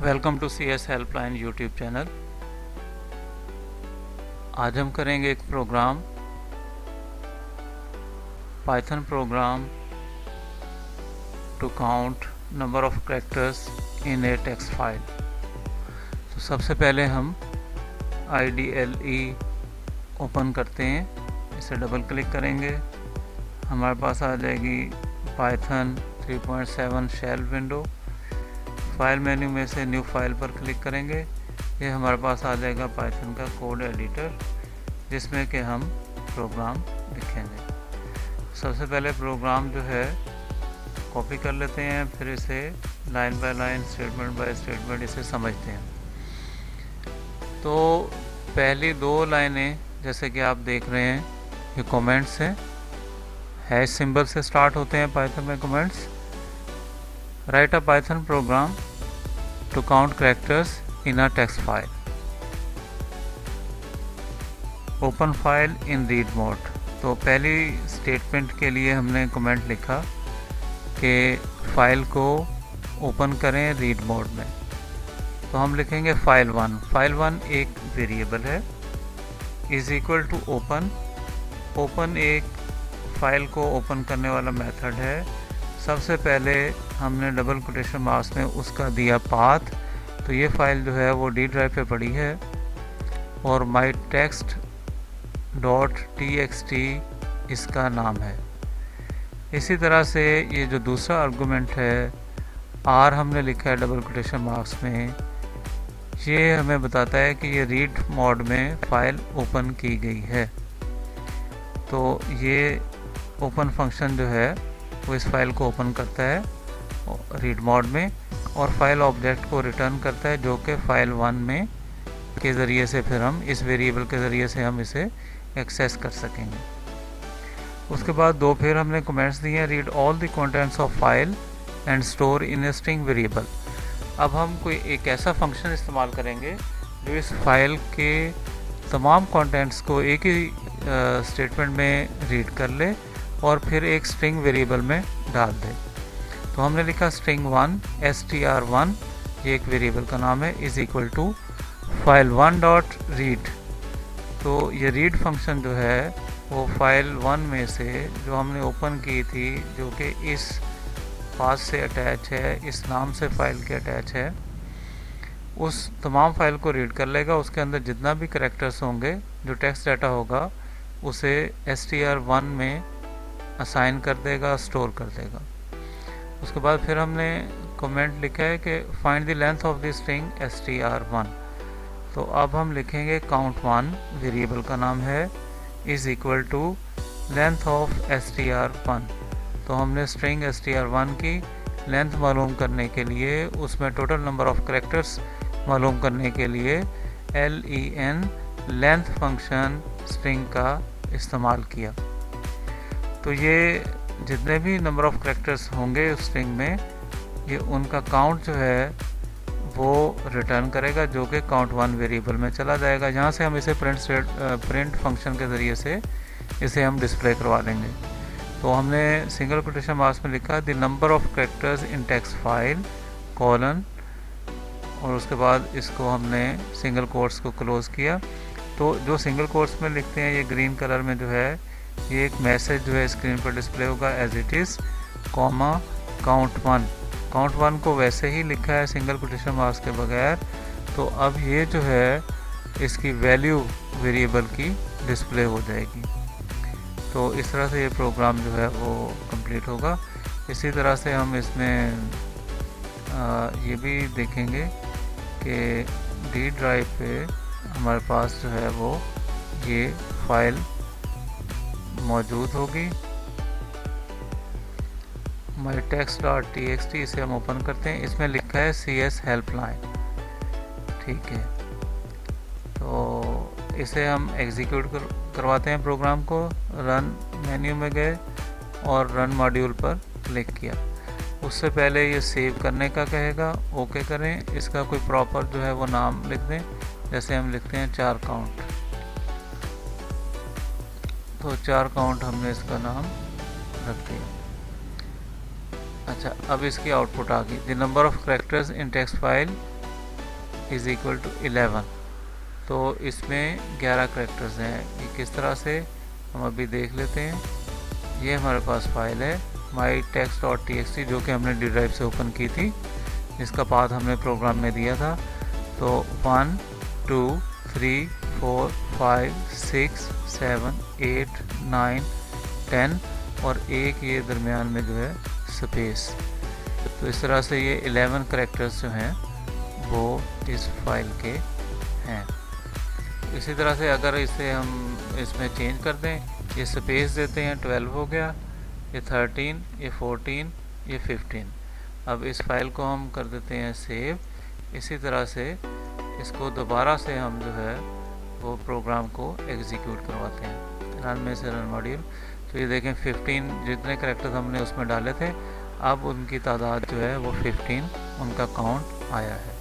Welcome to C S helpline YouTube channel. आज हम करेंगे एक program, Python program to count number of characters in a text file. तो सबसे पहले हम IDLE ओपन करते हैं, इसे डबल क्लिक करेंगे, हमारे पास आ जाएगी Python 3.7 shell window. File menu में से न्यू फाइल पर क्लिक करेंगे, ये हमारे पास आ जाएगा पाइथन का कोड एडिटर, जिसमें कि हम प्रोग्राम लिखेंगे। सबसे पहले प्रोग्राम जो है कॉपी कर लेते हैं, फिर इसे line by line, statement by statement इसे समझते हैं। तो पहली दो लाइनें जैसे कि आप देख रहे हैं, ये कमेंट्स हैं, हैश सिंबल से स्टार्ट होते हैं पाइथन में comments. Write a Python program to count characters in a text file, open file in read mode. तो पहली स्टेटमेंट के लिए हमने कमेंट लिखा कि फाइल को ओपन करें रीड मोड में, तो हम लिखेंगे file1। file1 एक वेरिएबल है, is equal to open. Open एक फाइल को ओपन करने वाला मेथड है। सबसे पहले हमने डबल कोटेशन मार्क्स में उसका दिया पाथ, तो ये फाइल जो है वो डी ड्राइव पे पड़ी है और माई टेक्स्ट .txt इसका नाम है। इसी तरह से ये जो दूसरा आर्गुमेंट है R हमने लिखा है डबल कोटेशन मार्क्स में, ये हमें बताता है कि ये रीड मोड में फ़ाइल ओपन की गई है। तो ये ओपन फंक्शन जो है वो इस फाइल को ओपन करता है रीड मोड में और फाइल ऑब्जेक्ट को रिटर्न करता है, जो कि file1 में के ज़रिए से फिर हम इस वेरिएबल के ज़रिए से हम इसे एक्सेस कर सकेंगे। उसके बाद दो फिर हमने कमेंट्स दिए हैं, read all the contents of file and store in a string variable. अब हम कोई एक ऐसा फंक्शन इस्तेमाल करेंगे जो इस फाइल के तमाम कंटेंट्स को एक ही स्टेटमेंट में रीड कर ले और फिर एक स्ट्रिंग वेरिएबल में डाल दे। तो हमने लिखा string1 str1, ये एक वेरिएबल का नाम है, is equal to file1 dot read. तो ये रीड फंक्शन जो है वो file1 में से जो हमने ओपन की थी, जो कि इस पाथ से अटैच है, इस नाम से फाइल के अटैच है, उस तमाम फाइल को रीड कर लेगा। उसके अंदर जितना भी कैरेक्टर्स होंगे, जो टेक्स्ट डाटा होगा, उसे str1 में असाइन कर देगा, स्टोर कर देगा। उसके बाद फिर हमने कमेंट लिखा है कि find the length of the string str1। तो अब हम लिखेंगे count1, वेरिएबल का नाम है, is equal to length of str1। तो हमने स्ट्रिंग str1 की लेंथ मालूम करने के लिए, उसमें टोटल नंबर ऑफ कैरेक्टर्स मालूम करने के लिए len लेंथ फंक्शन स्ट्रिंग का इस्तेमाल किया। तो ये जितने भी नंबर ऑफ कैरेक्टर्स होंगे उस स्ट्रिंग में, ये उनका काउंट जो है वो रिटर्न करेगा, जो कि count1 वेरिएबल में चला जाएगा। यहाँ से हम इसे प्रिंट फंक्शन के ज़रिए से इसे हम डिस्प्ले करवा देंगे। तो हमने सिंगल कोटेशन मार्क्स में लिखा the number of characters in text file colon, और उसके बाद इसको हमने सिंगल कोट्स को क्लोज़ किया। तो जो सिंगल कोट्स में लिखते हैं, ये ग्रीन कलर में जो है, ये एक मैसेज जो है स्क्रीन पर डिस्प्ले होगा, as it is comma count1। count1 को वैसे ही लिखा है सिंगल कोटेशन मार्क्स के बगैर। तो अब ये जो है इसकी वैल्यू वेरिएबल की डिस्प्ले हो जाएगी। तो इस तरह से ये प्रोग्राम जो है वो कंप्लीट होगा। इसी तरह से हम इसमें ये भी देखेंगे कि डी ड्राइव पे हमारे पास जो है वो ये फाइल मौजूद होगी, माई टेक्स्ट डॉट txt, इसे हम ओपन करते हैं। इसमें लिखा है CS हेल्पलाइन, ठीक है। तो इसे हम एग्जीक्यूट करवाते हैं प्रोग्राम को। रन मेन्यू में गए और रन मॉड्यूल पर क्लिक किया। उससे पहले ये सेव करने का कहेगा, ओके करें। इसका कोई प्रॉपर जो है वो नाम लिख दें, जैसे हम लिखते हैं 4 काउंट। तो 4 काउंट हमने इसका नाम रख दिया। अच्छा, अब इसकी आउटपुट आ गई, the number of characters in text file is equal to 11। तो इसमें 11 करेक्टर्स हैं। ये किस तरह से हम अभी देख लेते हैं। ये हमारे पास फाइल है mytext.txt जो कि हमने डी ड्राइव से ओपन की थी, जिसका पाथ हमने प्रोग्राम में दिया था। तो 1 2 3 4 5 6 7 8 9 10 और एक ये दरमियान में जो है स्पेस। तो इस तरह से ये 11 करेक्टर्स जो हैं वो इस फाइल के हैं। इसी तरह से अगर इसे हम इसमें चेंज कर दें, ये स्पेस देते हैं, 12 हो गया, ये 13, ये 14, ये 15। अब इस फाइल को हम कर देते हैं सेव। इसी तरह से इसको दोबारा से हम जो है वो प्रोग्राम को एग्जीक्यूट करवाते हैं। रन में से रन मॉड्यूल। तो ये देखें 15 जितने करेक्टर्स हमने उसमें डाले थे, अब उनकी तादाद जो है वो 15 उनका काउंट आया है।